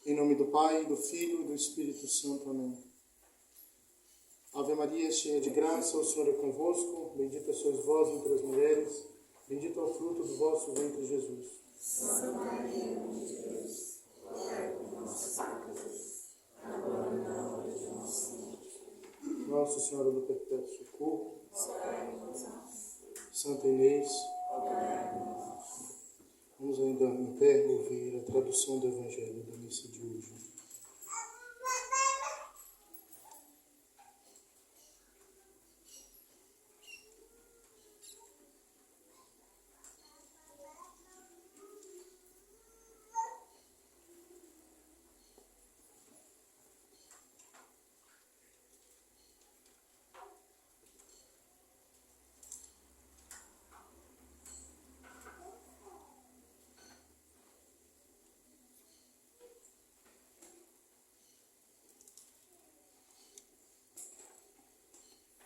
Em nome do Pai, do Filho e do Espírito Santo. Amém. Ave Maria, cheia de graça, o Senhor é convosco. Bendita sois vós entre as mulheres. Bendito é o fruto do vosso ventre, Jesus. Santa Maria, Mãe de Deus, rogai por nós, pecadores, agora e na hora de nossa morte. Nossa Senhora do Perpétuo Socorro, rogai por nós. Santa Inês, Rogai por nós. vamos ainda em pé ouvir a tradução do Evangelho da missa de hoje.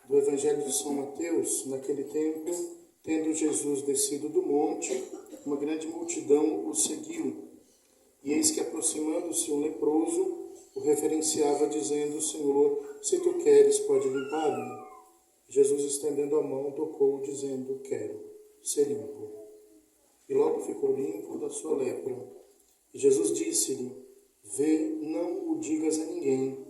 Do Evangelho de São Mateus, naquele tempo, tendo Jesus descido do monte, uma grande multidão o seguiu. E eis que, aproximando-se um leproso, o reverenciava, dizendo: Senhor, se tu queres, pode limpar-me. Jesus, estendendo a mão, tocou, dizendo: Quero, ser limpo. E logo ficou limpo da sua lepra. E Jesus disse-lhe: Vê, não o digas a ninguém,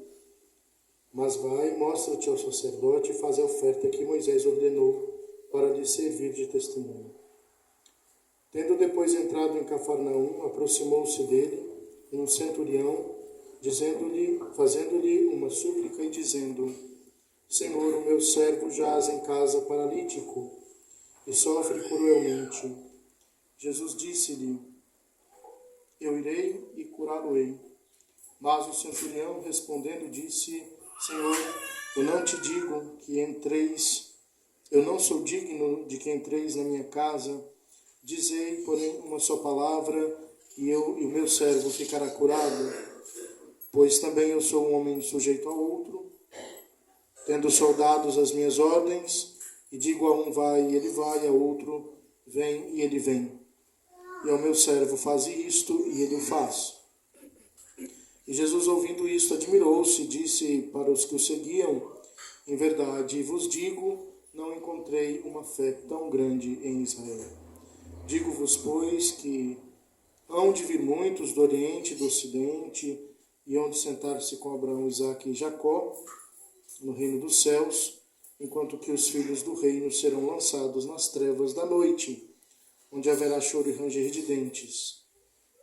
mas vai, mostra-te ao sacerdote e faz a oferta que Moisés ordenou para lhe servir de testemunho. Tendo depois entrado em Cafarnaum, aproximou-se dele um centurião, fazendo-lhe uma súplica e dizendo: Senhor, o meu servo jaz em casa paralítico e sofre cruelmente. Jesus disse-lhe: Eu irei e curá-lo-ei. Mas o centurião, respondendo, disse: Senhor, eu não sou digno de que entreis na minha casa. Dizei, porém, uma só palavra, e o meu servo ficará curado. Pois também eu sou um homem sujeito a outro, tendo soldados às minhas ordens, e digo a um vai, e ele vai, a outro vem, e ele vem. E ao meu servo faze isto, e ele o faz. E Jesus, ouvindo isto, admirou-se e disse para os que o seguiam: Em verdade vos digo, não encontrei uma fé tão grande em Israel. Digo-vos, pois, que hão de vir muitos do Oriente e do Ocidente, e hão de sentar-se com Abraão, Isaque e Jacó no reino dos céus, enquanto que os filhos do reino serão lançados nas trevas da noite, onde haverá choro e ranger de dentes.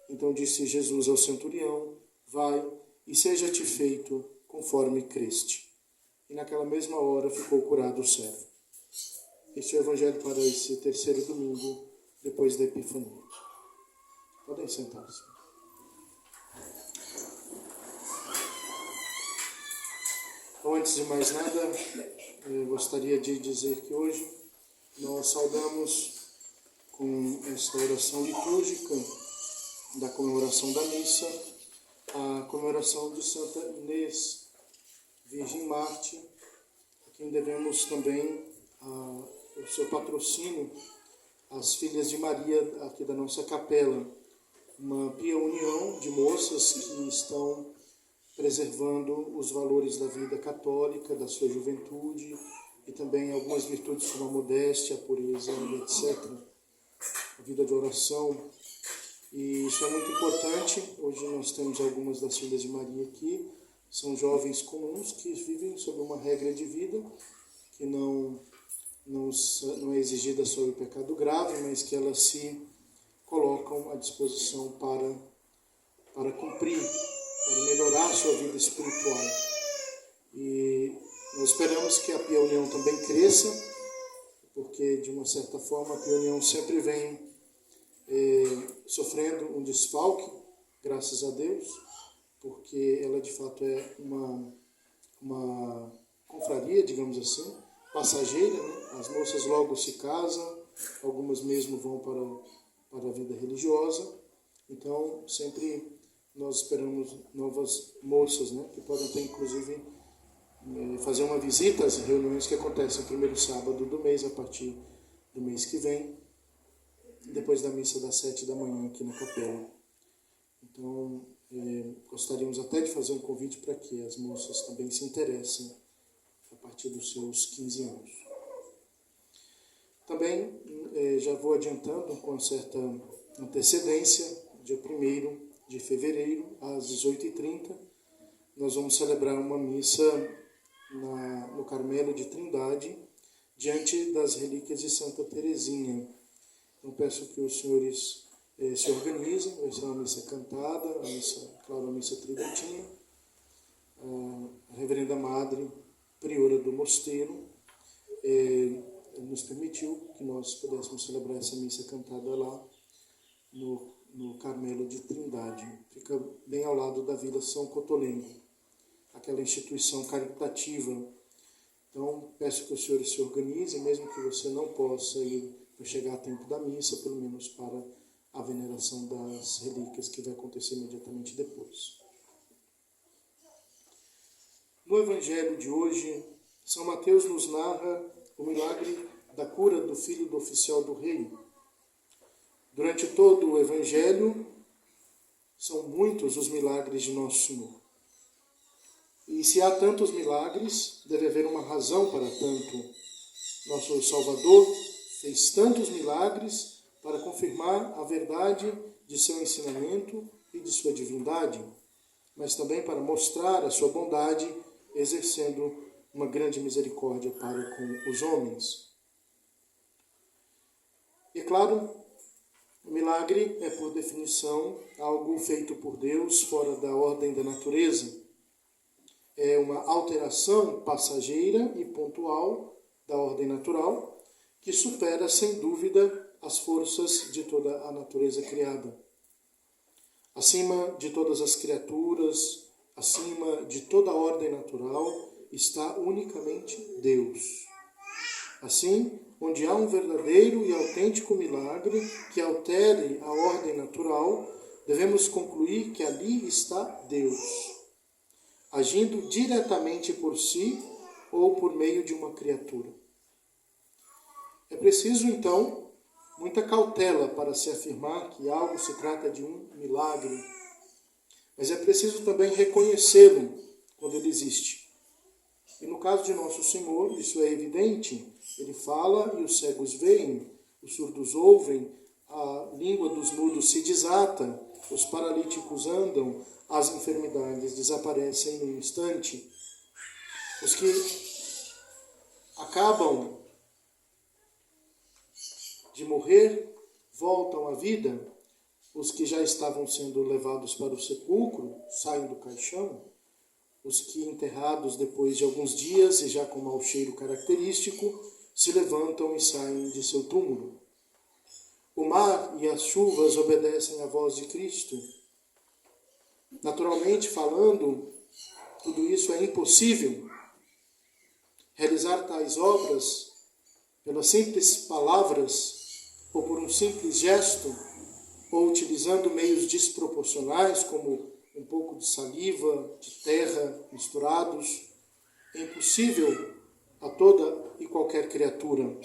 Então disse Jesus ao centurião: Vai, e seja-te feito conforme creste. E naquela mesma hora ficou curado o servo. Este é o Evangelho para esse terceiro domingo, depois da Epifania. Podem sentar-se. Então, antes de mais nada, eu gostaria de dizer que hoje nós saudamos com esta oração litúrgica da comemoração da missa, a comemoração de Santa Inês, Virgem Mártir, a quem devemos também o seu patrocínio, as Filhas de Maria aqui da nossa capela, uma pia união de moças que estão preservando os valores da vida católica, da sua juventude, e também algumas virtudes como a modéstia, a pureza, etc. A vida de oração. E isso é muito importante. Hoje nós temos algumas das Filhas de Maria aqui. São jovens comuns que vivem sob uma regra de vida que não é exigida sobre o pecado grave, mas que elas se colocam à disposição para cumprir, para melhorar a sua vida espiritual. E nós esperamos que a Pia União também cresça, porque de uma certa forma a Pia União sempre vem sofrendo um desfalque, graças a Deus, porque ela de fato é uma confraria, digamos assim, passageira, né? As moças logo se casam, algumas mesmo vão para a vida religiosa, então sempre nós esperamos novas moças, né? Que podem até inclusive fazer uma visita às reuniões que acontecem no primeiro sábado do mês, a partir do mês que vem, depois da missa das 7 da manhã aqui na capela. Então, gostaríamos até de fazer um convite para que as moças também se interessem a partir dos seus 15 anos. Também já vou adiantando com certa antecedência, dia 1º de fevereiro, às 18h30, nós vamos celebrar uma missa no Carmelo de Trindade, diante das relíquias de Santa Teresinha. Então peço que os senhores se organizem, vai ser uma missa cantada, uma missa tributina. A Reverenda Madre, priora do mosteiro, nos permitiu que nós pudéssemos celebrar essa missa cantada lá no Carmelo de Trindade. Fica bem ao lado da Vila São Cotolengo, aquela instituição caritativa. Então, peço que os senhores se organizem, mesmo que você não possa ir para chegar a tempo da missa, pelo menos para a veneração das relíquias, que vai acontecer imediatamente depois. No Evangelho de hoje, São Mateus nos narra o milagre da cura do filho do oficial do rei. Durante todo o Evangelho, são muitos os milagres de Nosso Senhor. E se há tantos milagres, deve haver uma razão para tanto. Nosso Salvador fez tantos milagres para confirmar a verdade de seu ensinamento e de sua divindade, mas também para mostrar a sua bondade, exercendo uma grande misericórdia para com os homens. E claro, o milagre é, por definição, algo feito por Deus fora da ordem da natureza. É uma alteração passageira e pontual da ordem natural, que supera, sem dúvida, as forças de toda a natureza criada. Acima de todas as criaturas, acima de toda a ordem natural, está unicamente Deus. Assim, onde há um verdadeiro e autêntico milagre que altere a ordem natural, devemos concluir que ali está Deus, agindo diretamente por si ou por meio de uma criatura. É preciso, então, muita cautela para se afirmar que algo se trata de um milagre, mas é preciso também reconhecê-lo quando ele existe. E no caso de Nosso Senhor, isso é evidente. Ele fala e os cegos veem, os surdos ouvem, a língua dos mudos se desata, os paralíticos andam, as enfermidades desaparecem num instante. Os que acabam de morrer voltam à vida, os que já estavam sendo levados para o sepulcro saem do caixão, os que enterrados depois de alguns dias e já com mau cheiro característico se levantam e saem de seu túmulo. O mar e as chuvas obedecem à voz de Cristo. Naturalmente falando, tudo isso é impossível. Realizar tais obras pelas simples palavras ou por um simples gesto, ou utilizando meios desproporcionais, como um pouco de saliva, de terra misturados, é impossível a toda e qualquer criatura.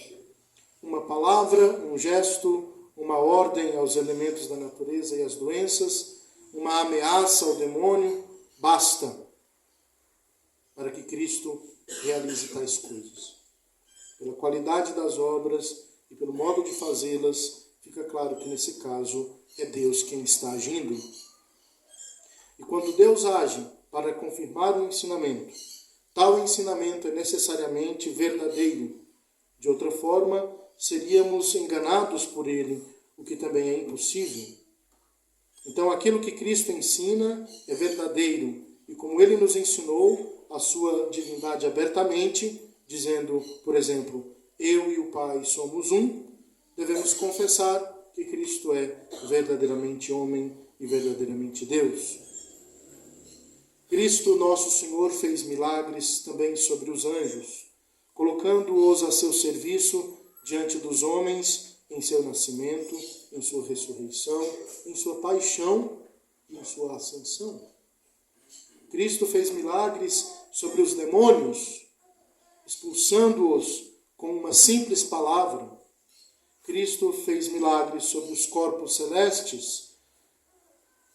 Uma palavra, um gesto, uma ordem aos elementos da natureza e às doenças, uma ameaça ao demônio, basta para que Cristo realize tais coisas. Pela qualidade das obras e pelo modo de fazê-las, fica claro que nesse caso é Deus quem está agindo. E quando Deus age para confirmar um ensinamento, tal ensinamento é necessariamente verdadeiro. De outra forma, seríamos enganados por ele, o que também é impossível. Então, aquilo que Cristo ensina é verdadeiro, e como ele nos ensinou a sua divindade abertamente, dizendo, por exemplo, eu e o Pai somos um, devemos confessar que Cristo é verdadeiramente homem e verdadeiramente Deus. Cristo, nosso Senhor, fez milagres também sobre os anjos, colocando-os a seu serviço diante dos homens em seu nascimento, em sua ressurreição, em sua paixão e em sua ascensão. Cristo fez milagres sobre os demônios, expulsando-os com uma simples palavra. Cristo fez milagres sobre os corpos celestes,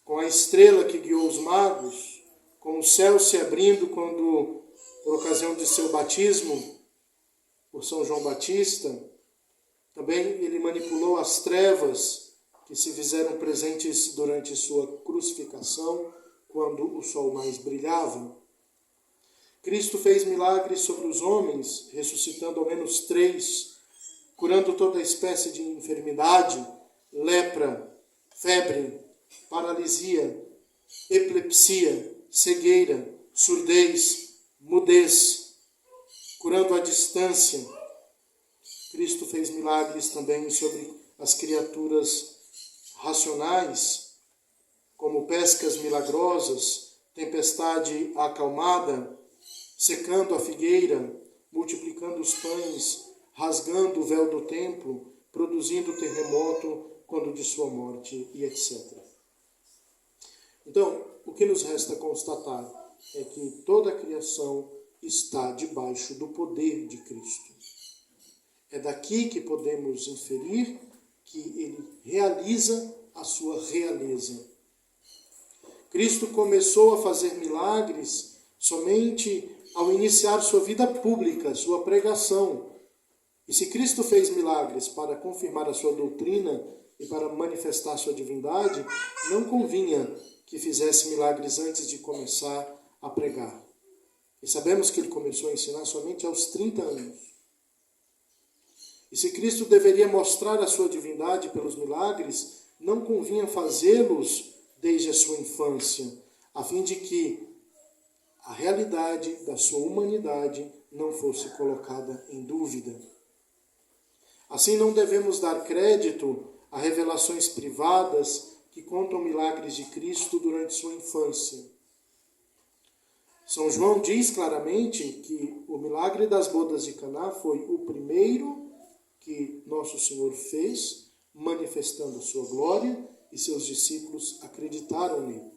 com a estrela que guiou os magos, com o céu se abrindo quando, por ocasião de seu batismo, por São João Batista, também ele manipulou as trevas que se fizeram presentes durante sua crucificação, quando o sol mais brilhava. Cristo fez milagres sobre os homens, ressuscitando ao menos 3, curando toda espécie de enfermidade, lepra, febre, paralisia, epilepsia, cegueira, surdez, mudez, curando à distância. Cristo fez milagres também sobre as criaturas racionais, como pescas milagrosas, tempestade acalmada, secando a figueira, multiplicando os pães, rasgando o véu do templo, produzindo terremoto quando de sua morte, e etc. Então, o que nos resta constatar é que toda a criação está debaixo do poder de Cristo. É daqui que podemos inferir que ele realiza a sua realeza. Cristo começou a fazer milagres somente ao iniciar sua vida pública, sua pregação. E se Cristo fez milagres para confirmar a sua doutrina e para manifestar sua divindade, não convinha que fizesse milagres antes de começar a pregar. E sabemos que ele começou a ensinar somente aos 30 anos. E se Cristo deveria mostrar a sua divindade pelos milagres, não convinha fazê-los desde a sua infância, a fim de que a realidade da sua humanidade não fosse colocada em dúvida. Assim, não devemos dar crédito a revelações privadas que contam milagres de Cristo durante sua infância. São João diz claramente que o milagre das bodas de Caná foi o primeiro que Nosso Senhor fez, manifestando sua glória, e seus discípulos acreditaram nele.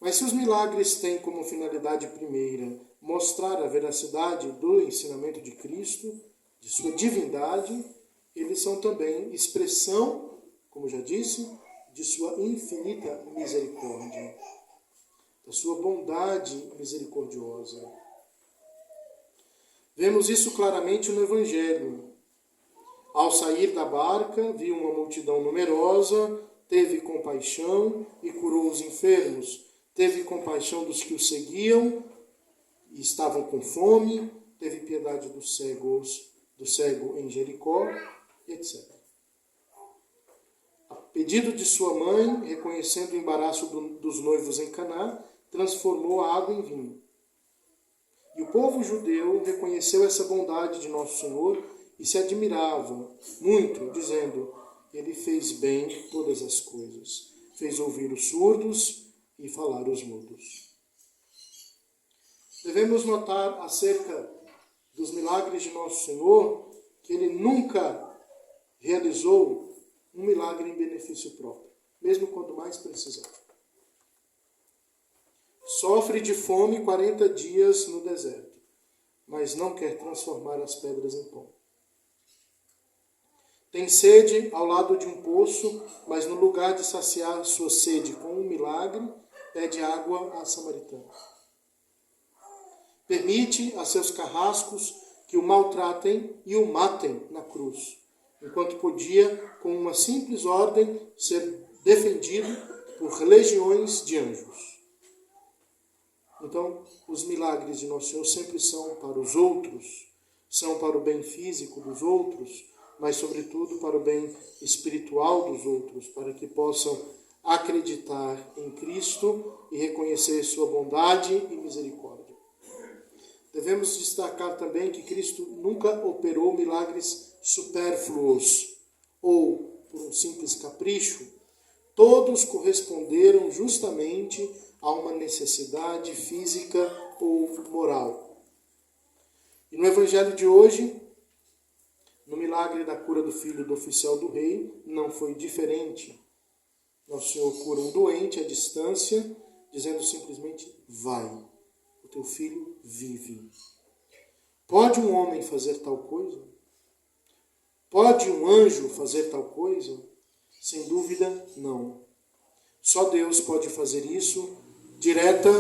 Mas se os milagres têm como finalidade primeira mostrar a veracidade do ensinamento de Cristo, de sua divindade, eles são também expressão, como já disse, de sua infinita misericórdia, da sua bondade misericordiosa. Vemos isso claramente no Evangelho. Ao sair da barca, viu uma multidão numerosa, teve compaixão e curou os enfermos. Teve compaixão dos que o seguiam e estavam com fome. Teve piedade do cego em Jericó, etc. A pedido de sua mãe, reconhecendo o embaraço dos noivos em Caná, transformou a água em vinho. E o povo judeu reconheceu essa bondade de Nosso Senhor e se admirava muito, dizendo: ele fez bem todas as coisas, fez ouvir os surdos e falar os mudos. Devemos notar acerca dos milagres de Nosso Senhor que ele nunca realizou um milagre em benefício próprio, mesmo quando mais precisava. Sofre de fome 40 dias no deserto, mas não quer transformar as pedras em pão. Tem sede ao lado de um poço, mas no lugar de saciar sua sede com um milagre, pede água à samaritana. Permite a seus carrascos que o maltratem e o matem na cruz, enquanto podia, com uma simples ordem, ser defendido por legiões de anjos. Então, os milagres de Nosso Senhor sempre são para os outros, são para o bem físico dos outros, mas, sobretudo, para o bem espiritual dos outros, para que possam acreditar em Cristo e reconhecer sua bondade e misericórdia. Devemos destacar também que Cristo nunca operou milagres supérfluos ou por um simples capricho. Todos corresponderam justamente a uma necessidade física ou moral. E no Evangelho de hoje, no milagre da cura do filho do oficial do rei, não foi diferente. Nosso Senhor cura um doente à distância, dizendo simplesmente: vai, o teu filho vive. Pode um homem fazer tal coisa? Pode um anjo fazer tal coisa? Sem dúvida, não. Só Deus pode fazer isso, direta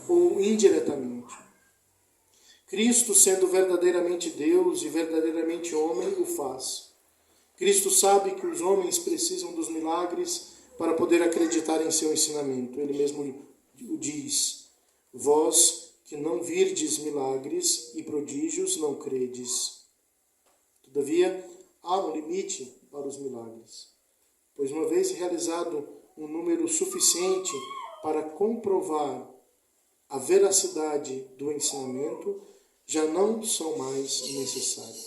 ou indiretamente. Cristo, sendo verdadeiramente Deus e verdadeiramente homem, o faz. Cristo sabe que os homens precisam dos milagres para poder acreditar em seu ensinamento. Ele mesmo o diz: vós que não virdes milagres e prodígios, não credes. Todavia, há um limite para os milagres, pois uma vez realizado um número suficiente para comprovar a veracidade do ensinamento, já não são mais necessários.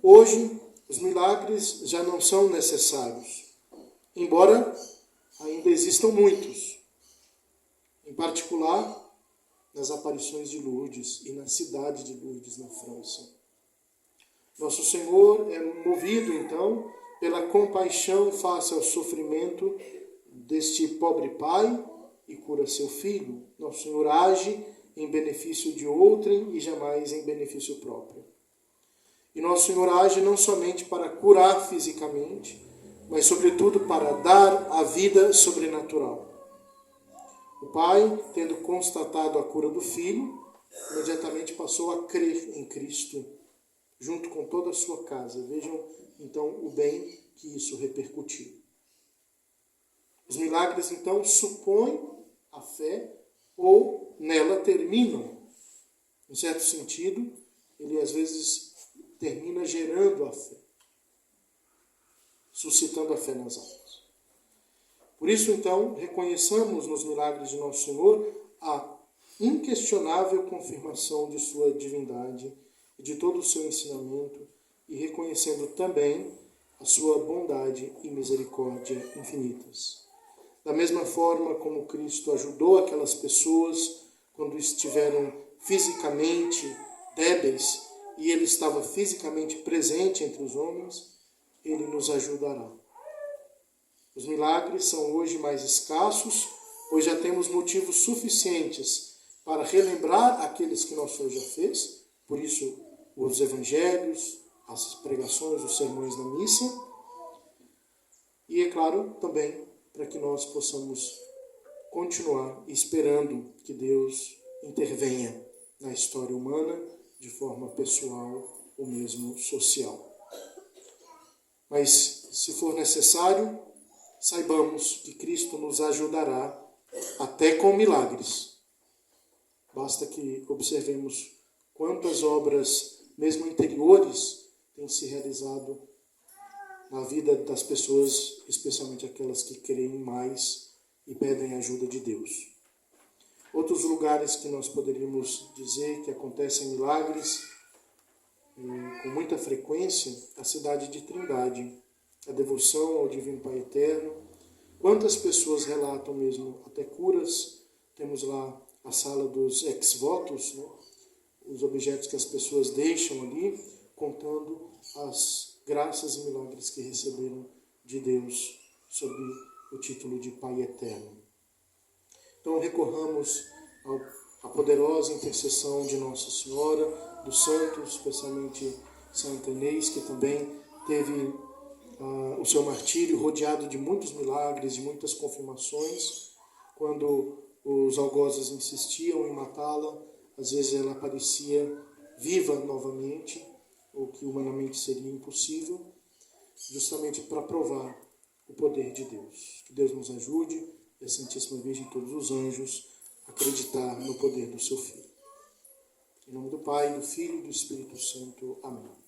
Hoje, os milagres já não são necessários, embora ainda existam muitos, em particular nas aparições de Lourdes e na cidade de Lourdes, na França. Nosso Senhor é movido, então, pela compaixão face ao sofrimento deste pobre pai e cura seu filho. Nosso Senhor age em benefício de outrem e jamais em benefício próprio. E Nosso Senhor age não somente para curar fisicamente, mas sobretudo para dar a vida sobrenatural. O pai, tendo constatado a cura do filho, imediatamente passou a crer em Cristo, junto com toda a sua casa. Vejam, então, o bem que isso repercutiu. Os milagres, então, supõem a fé ou nela terminam. Em certo sentido, ele às vezes termina gerando a fé, suscitando a fé nas almas. Por isso, então, reconheçamos nos milagres de Nosso Senhor a inquestionável confirmação de sua divindade e de todo o seu ensinamento, e reconhecendo também a sua bondade e misericórdia infinitas. Da mesma forma como Cristo ajudou aquelas pessoas quando estiveram fisicamente débeis e ele estava fisicamente presente entre os homens, ele nos ajudará. Os milagres são hoje mais escassos, pois já temos motivos suficientes para relembrar aqueles que nosso Senhor já fez, por isso os evangelhos, as pregações, os sermões na missa, e é claro também para que nós possamos continuar esperando que Deus intervenha na história humana de forma pessoal ou mesmo social. Mas, se for necessário, saibamos que Cristo nos ajudará até com milagres. Basta que observemos quantas obras, mesmo interiores, têm se realizado na vida das pessoas, especialmente aquelas que creem mais e pedem a ajuda de Deus. Outros lugares que nós poderíamos dizer que acontecem milagres com muita frequência, a cidade de Trindade, a devoção ao Divino Pai Eterno. Quantas pessoas relatam mesmo até curas? Temos lá a sala dos ex-votos, né? Os objetos que as pessoas deixam ali, contando as graças e milagres que receberam de Deus sob o título de Pai Eterno. Então recorramos à poderosa intercessão de Nossa Senhora, dos santos, especialmente Santa Inês, que também teve o seu martírio rodeado de muitos milagres, de muitas confirmações. Quando os algozes insistiam em matá-la, às vezes ela aparecia viva novamente, o que humanamente seria impossível, justamente para provar o poder de Deus. Que Deus nos ajude, e a Santíssima Virgem e todos os anjos, a acreditar no poder do seu Filho. Em nome do Pai, do Filho e do Espírito Santo. Amém.